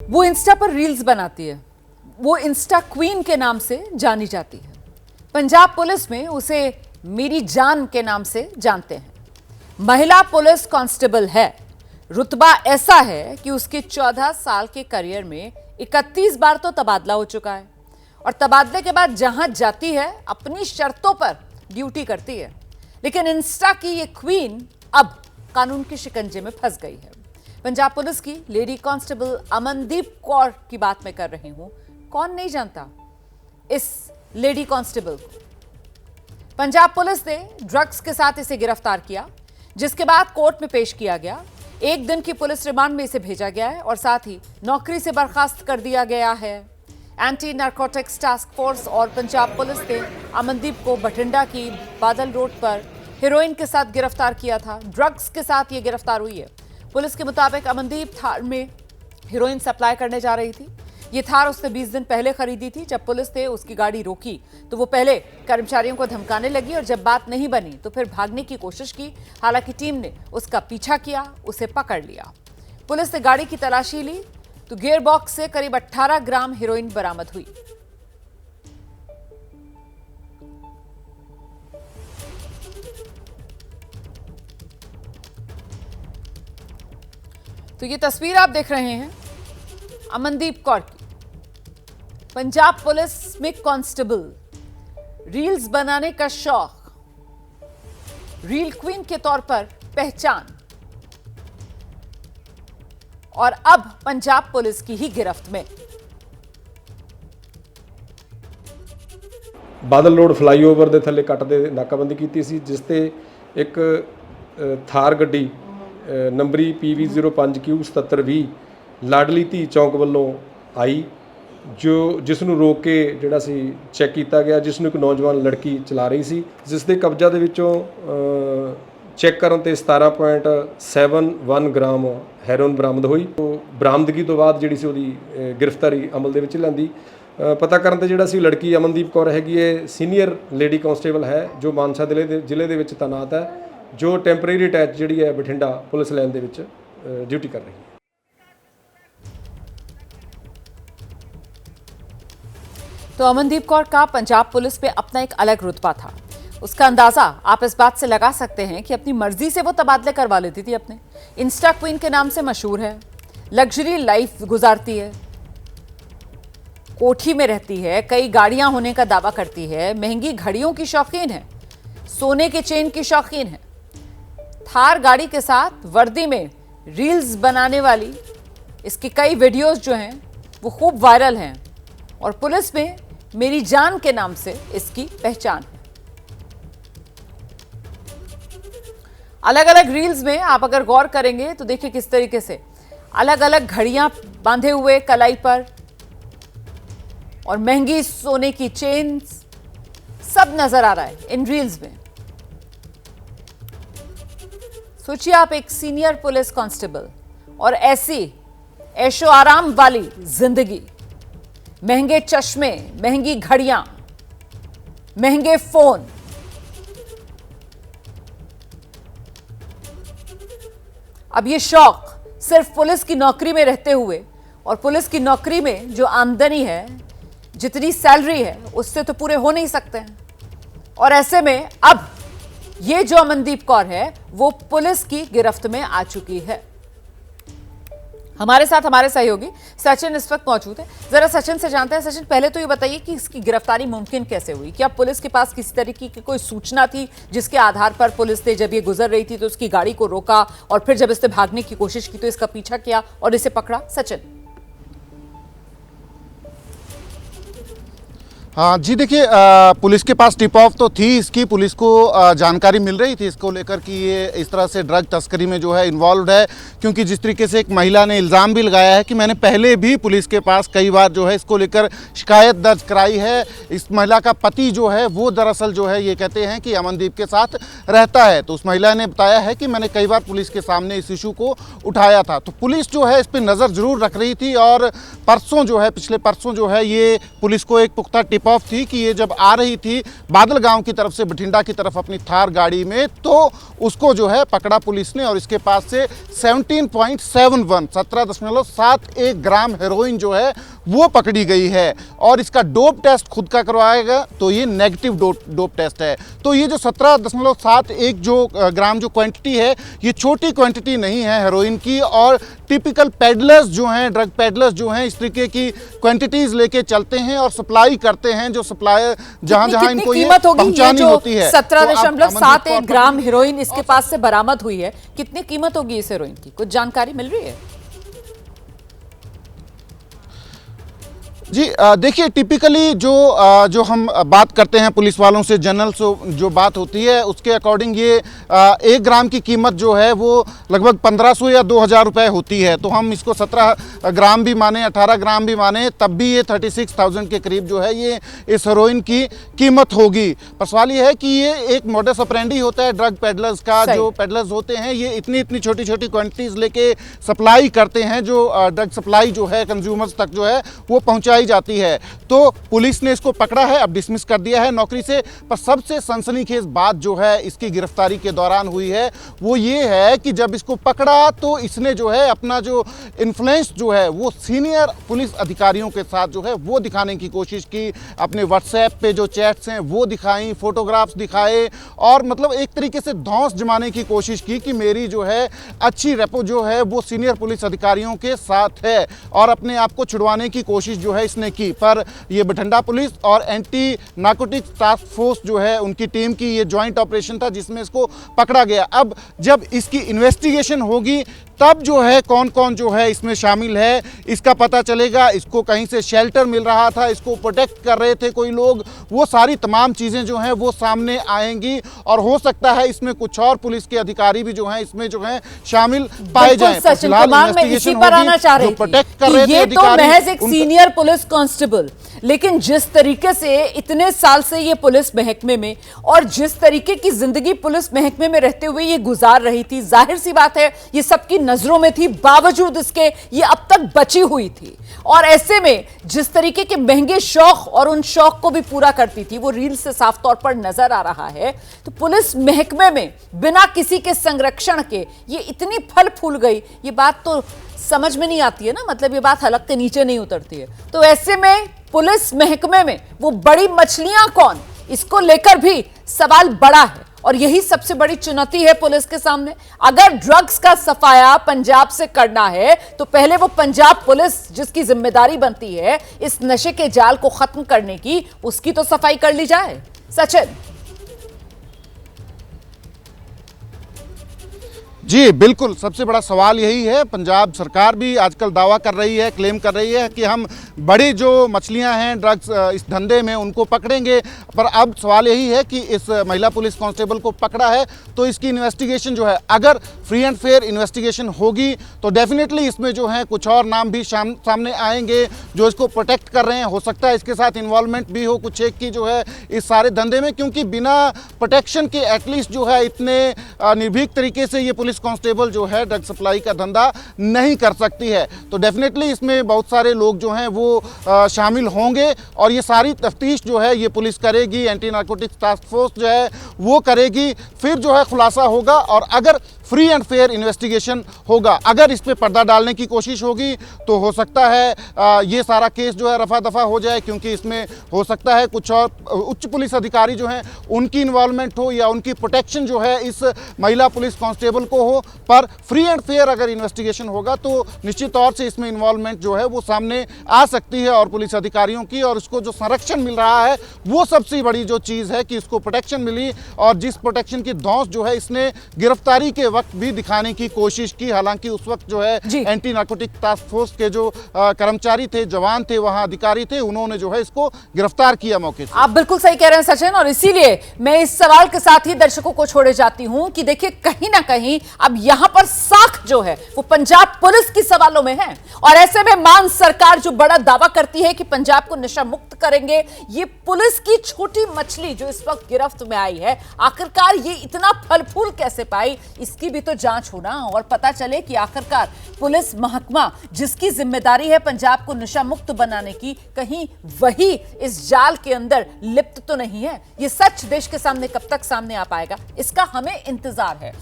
वो इंस्टा पर रील्स बनाती है। वो इंस्टा क्वीन के नाम से जानी जाती है। पंजाब पुलिस में उसे मेरी जान के नाम से जानते हैं। महिला पुलिस कांस्टेबल है। रुतबा ऐसा है कि उसके 14 साल के करियर में 31 बार तो तबादला हो चुका है और तबादले के बाद जहां जाती है अपनी शर्तों पर ड्यूटी करती है। लेकिन इंस्टा की ये क्वीन अब कानून के शिकंजे में फंस गई है। पंजाब पुलिस की लेडी कांस्टेबल अमनदीप कौर की बात मैं कर रही हूं। कौन नहीं जानता इस लेडी कांस्टेबल को। पंजाब पुलिस ने ड्रग्स के साथ इसे गिरफ्तार किया, जिसके बाद कोर्ट में पेश किया गया। एक दिन की पुलिस रिमांड में इसे भेजा गया है और साथ ही नौकरी से बर्खास्त कर दिया गया है। एंटी नारकोटिक्स टास्क फोर्स और पंजाब पुलिस ने अमनदीप को बठिंडा की बादल रोड पर हेरोइन के साथ गिरफ्तार किया था। ड्रग्स के साथ ये गिरफ्तार हुई है। पुलिस के मुताबिक अमनदीप थार में हेरोइन सप्लाई करने जा रही थी। ये थार उसने 20 दिन पहले खरीदी थी। जब पुलिस ने उसकी गाड़ी रोकी तो वो पहले कर्मचारियों को धमकाने लगी और जब बात नहीं बनी तो फिर भागने की कोशिश की। हालांकि टीम ने उसका पीछा किया, उसे पकड़ लिया। पुलिस ने गाड़ी की तलाशी ली तो गियर बॉक्स से करीब 18 ग्राम हेरोइन बरामद हुई। तो ये तस्वीर आप देख रहे हैं अमनदीप कौर की। पंजाब पुलिस में कांस्टेबल, रील्स बनाने का शौक, रील क्वीन के तौर पर पहचान और अब पंजाब पुलिस की ही गिरफ्त में। बादल रोड फ्लाईओवर ਦੇ ਥੱਲੇ ਕੱਟ ਦੇ ਨਾਕਾਬੰਦੀ ਕੀਤੀ ਸੀ, ਜਿਸ ਤੇ ਇੱਕ ਥਾਰ ਗੱਡੀ ਨੰਬਰੀ PV05Q7720 ਲਾਡਲੀ ਧੀ ਚੌਂਕ ਵੱਲੋਂ ਆਈ, ਜਿਸ ਨੂੰ ਰੋਕ ਕੇ ਜਿਹੜਾ ਸੀ ਚੈੱਕ ਕੀਤਾ ਗਿਆ, ਜਿਸ ਨੂੰ ਇੱਕ ਨੌਜਵਾਨ ਲੜਕੀ ਚਲਾ ਰਹੀ ਸੀ, ਜਿਸ ਦੇ ਕਬਜ਼ਾ ਦੇ ਵਿੱਚੋਂ ਚੈੱਕ ਕਰਨ ਤੇ 17.71 ਗ੍ਰਾਮ ਹੈਰੋਇਨ ਬਰਾਮਦ ਹੋਈ। ਬਰਾਮਦਗੀ ਤੋਂ ਬਾਅਦ ਜਿਹੜੀ ਸੀ ਉਹਦੀ ਗ੍ਰਿਫਤਾਰੀ ਅਮਲ ਦੇ ਵਿੱਚ ਲਿਆਂਦੀ। ਪਤਾ ਕਰਨ ਤੇ ਜਿਹੜਾ ਸੀ ਲੜਕੀ ਅਮਨਦੀਪ ਕੌਰ ਹੈਗੀ ਹੈ, ਸੀਨੀਅਰ ਲੇਡੀ ਕਾਂਸਟੇਬਲ ਹੈ ਜੋ ਮਾਨਸਾ ਜ਼ਿਲ੍ਹੇ ਦੇ ਵਿੱਚ ਤੈਨਾਤ ਹੈ, ਜੋ ਟੈਂਪਰੇਰੀ ਅਟੈਚ ਜਿਹੜੀ ਹੈ ਬਠਿੰਡਾ ਪੁਲਿਸ ਲਾਈਨ ਦੇ ਵਿੱਚ ਡਿਊਟੀ ਕਰ ਰਹੀ ਹੈ। तो अमनदीप कौर का पंजाब पुलिस में अपना एक अलग रुतबा था। उसका अंदाजा आप इस बात से लगा सकते हैं कि अपनी मर्जी से वो तबादले करवा लेती थी। अपने इंस्टा क्वीन के नाम से मशहूर है, लग्जरी लाइफ गुजारती है, कोठी में रहती है, कई गाड़ियां होने का दावा करती है, महंगी घड़ियों की शौकीन है, सोने के चेन की शौकीन है। थार गाड़ी के साथ वर्दी में रील्स बनाने वाली इसकी कई वीडियोस जो हैं वो खूब वायरल हैं और पुलिस में मेरी जान के नाम से इसकी पहचान है। अलग अलग रील्स में आप अगर गौर करेंगे तो देखिए किस तरीके से अलग अलग घड़ियां बांधे हुए कलाई पर और महंगी सोने की चेन्स सब नजर आ रहा है इन रील्स में। सोचिए आप एक सीनियर पुलिस कांस्टेबल और ऐसी ऐशो आराम वाली जिंदगी, महंगे चश्मे, महंगी घड़ियां, महंगे फोन। अब ये शौक सिर्फ पुलिस की नौकरी में रहते हुए और पुलिस की नौकरी में जो आमदनी है, जितनी सैलरी है, उससे तो पूरे हो नहीं सकते हैं। और ऐसे में अब ये जो अमनदीप कौर है वो पुलिस की गिरफ्त में आ चुकी है। हमारे साथ हमारे सहयोगी सचिन इस वक्त मौजूद है। जरा सचिन से जानते हैं। सचिन, पहले तो ये बताइए कि इसकी गिरफ्तारी मुमकिन कैसे हुई? क्या पुलिस के पास किसी तरीके की कोई सूचना थी जिसके आधार पर पुलिस ने जब ये गुजर रही थी तो उसकी गाड़ी को रोका और फिर जब इसने भागने की कोशिश की तो इसका पीछा किया और इसे पकड़ा? सचिन। हाँ जी, देखिए पुलिस के पास टिप ऑफ तो थी इसकी। पुलिस को जानकारी मिल रही थी इसको लेकर कि ये इस तरह से ड्रग तस्करी में जो है इन्वॉल्व है, क्योंकि जिस तरीके से एक महिला ने इल्ज़ाम भी लगाया है कि मैंने पहले भी पुलिस के पास कई बार जो है इसको लेकर शिकायत दर्ज कराई है। इस महिला का पति जो है वो दरअसल जो है ये कहते हैं कि अमनदीप के साथ रहता है। तो उस महिला ने बताया है कि मैंने कई बार पुलिस के सामने इस इशू को उठाया था। तो पुलिस जो है इस पर नज़र ज़रूर रख रही थी और परसों जो है, पिछले परसों जो है ये पुलिस को एक पुख्ता टिप ऑफ थी कि ये जब आ रही थी बादल गांव की तरफ से बठिंडा की तरफ अपनी थार गाड़ी में, तो उसको जो है पकड़ा पुलिस ने और इसके पास से 17.71 ग्राम हेरोइन जो है वो पकड़ी गई है। और इसका डोप टेस्ट खुद का करवाएगा तो ये नेगेटिव डोप टेस्ट है। तो ये जो 17.71 जो ग्राम जो क्वांटिटी है, ये छोटी क्वांटिटी नहीं है हेरोइन की। और टिपिकल पेडलर्स जो हैं, ड्रग पेडलर्स जो हैं, इस तरीके की क्वांटिटीज लेके चलते हैं और सप्लाई करते हैं, जो सप्लायर जहां जहां इनको ये पहुंचानी होती है। 17.71 ग्राम हेरोइन इसके पास से बरामद हुई है, कितनी कीमत होगी इस हेरोइन की, कुछ जानकारी मिल रही है? जी देखिए, टिपिकली जो हम बात करते हैं पुलिस वालों से, जनरल से जो बात होती है उसके अकॉर्डिंग ये 1 ग्राम की कीमत जो है वो लगभग 1500 या 2000 रुपये होती है। तो हम इसको 17 ग्राम भी माने, 18 ग्राम भी माने, तब भी ये 36,000 के करीब जो है ये इस हेरोइन की कीमत होगी। पर सवाल ये है कि ये एक मॉडस ऑपरेंडी होता है ड्रग पेडलर्स का। जो पेडलर्स होते हैं ये इतनी छोटी छोटी क्वांटिटीज लेके सप्लाई करते हैं, जो ड्रग सप्लाई जो है कंज्यूमर्स तक जो है वो पहुँचाई जाती है। तो पुलिस ने इसको पकड़ा है, अब डिसमिस कर दिया है नौकरी से। पर सबसे सनसनीखेज बात जो है इसकी गिरफ्तारी के दौरान हुई है वो ये है कि जब इसको पकड़ा तो इसने जो है अपना जो इन्फ्लुएंस जो है वो सीनियर पुलिस अधिकारियों के साथ जो है वो दिखाने की कोशिश की। अपने व्हाट्सएप पे जो चैट्स हैं वो दिखाई, फोटोग्राफ्स दिखाए और मतलब एक तरीके से धौंस जमाने की कोशिश की कि मेरी जो है अच्छी रेपो जो है वो सीनियर पुलिस अधिकारियों के साथ है, और अपने आप को छुड़वाने की कोशिश जो है इसने की। पर ये बठिंडा पुलिस और एंटी नार्कोटिक्स टास्क फोर्स जो है उनकी टीम की ये ज्वाइंट ऑपरेशन था जिसमें इसको पकड़ा गया। अब जब इसकी इन्वेस्टिगेशन होगी तब जो है कौन कौन जो है इसमें शामिल है इसका पता चलेगा। इसको कहीं से शेल्टर मिल रहा था, इसको प्रोटेक्ट कर रहे थे कोई लोग, वो सारी तमाम चीज़ें जो हैं वो सामने आएंगी। और हो सकता है इसमें कुछ और पुलिस के अधिकारी भी जो हैं इसमें जो हैं शामिल पाए जाएं। प्रोटेक्ट कर रहे थे तो महज एक सीनियर पुलिस कांस्टेबल, लेकिन जिस तरीके से इतने साल से ये पुलिस महकमे में और जिस तरीके की जिंदगी पुलिस महकमे में रहते हुए ये गुजार रही थी, जाहिर सी बात है ये सबकी नजरों में थी, बावजूद इसके ये अब तक बची हुई थी। और ऐसे में जिस तरीके के महंगे शौक और उन शौक को भी पूरा करती थी वो रील से साफ तौर पर नजर आ रहा है। तो पुलिस महकमे में बिना किसी के संरक्षण के ये इतनी फल फूल गई, ये बात तो समझ में नहीं आती है ना, मतलब ये बात हलक के नीचे नहीं उतरती है। तो ऐसे में पुलिस महकमे में वो बड़ी मछलियां कौन, इसको लेकर भी सवाल बड़ा है और यही सबसे बड़ी चुनौती है पुलिस के सामने। अगर ड्रग्स का सफाया पंजाब से करना है तो पहले वो पंजाब पुलिस जिसकी जिम्मेदारी बनती है इस नशे के जाल को खत्म करने की, उसकी तो सफाई कर ली जाए। सचिन। जी बिल्कुल, सबसे बड़ा सवाल यही है। पंजाब सरकार भी आजकल दावा कर रही है, क्लेम कर रही है कि हम बड़ी जो मछलियां हैं ड्रग्स इस धंधे में उनको पकड़ेंगे। पर अब सवाल यही है कि इस महिला पुलिस कांस्टेबल को पकड़ा है तो इसकी इन्वेस्टिगेशन जो है, अगर फ्री एंड फेयर इन्वेस्टिगेशन होगी तो डेफिनेटली इसमें जो है कुछ और नाम भी सामने आएंगे जो इसको प्रोटेक्ट कर रहे हैं। हो सकता है इसके साथ इन्वॉल्वमेंट भी हो कुछ एक की जो है इस सारे धंधे में, क्योंकि बिना प्रोटेक्शन के एटलीस्ट जो है इतने निर्भीक तरीके से ये पुलिस कांस्टेबल जो है ड्रग सप्लाई का धंधा नहीं कर सकती है। तो डेफिनेटली इसमें बहुत सारे लोग जो हैं वो शामिल होंगे और ये सारी तफ्तीश जो है ये पुलिस करेगी, एंटी नार्कोटिक्स टास्क फोर्स जो है वो करेगी, फिर जो है खुलासा होगा। और अगर फ्री एंड फेयर इन्वेस्टिगेशन होगा, अगर इस पे पर्दा डालने की कोशिश होगी तो हो सकता है ये सारा केस जो है रफा दफा हो जाए, क्योंकि इसमें हो सकता है कुछ और उच्च पुलिस अधिकारी जो हैं उनकी इन्वॉल्वमेंट हो या उनकी प्रोटेक्शन जो है इस महिला पुलिस कांस्टेबल को हो। पर फ्री एंड फेयर अगर इन्वेस्टिगेशन होगा तो निश्चित तौर से इसमें इन्वॉल्वमेंट जो है वो सामने आ सकती है और पुलिस अधिकारियों की, और इसको जो संरक्षण मिल रहा है वो सबसे बड़ी जो चीज़ है कि इसको प्रोटेक्शन मिली। और जिस प्रोटेक्शन की धौंस जो है इसने गिरफ्तारी के वक्त भी दिखाने की कोशिश की। हालांकि उस वक्त जो है एंटी नार्कोटिक टास्क फोर्स के जो कर्मचारी थे, जवान थे, वहां अधिकारी थे, उन्होंने जो है इसको गिरफ्तार किया मौके से। आप बिल्कुल सही कह रहे हैं सचिन, और इसीलिए मैं इस सवाल के साथ ही दर्शकों को छोड़े जाती हूं कि देखिए कहीं ना कहीं अब यहां पर साख जो है वो पंजाब पुलिस की सवालों में है। और ऐसे में मान सरकार जो बड़ा दावा करती है कि पंजाब को नशा मुक्त करेंगे, ये पुलिस की छोटी मछली जो इस वक्त गिरफ्त में आई है, आखिरकार ये इतना फल फूल कैसे पाई, इसकी इसकी भी तो जांच हो ना, और पता चले कि आखिरकार पुलिस महकमा जिसकी जिम्मेदारी है पंजाब को नशा मुक्त बनाने की, कहीं वही इस जाल के अंदर लिप्त तो नहीं है। ये सच देश के सामने कब तक सामने आ पाएगा, इसका हमें इंतजार है।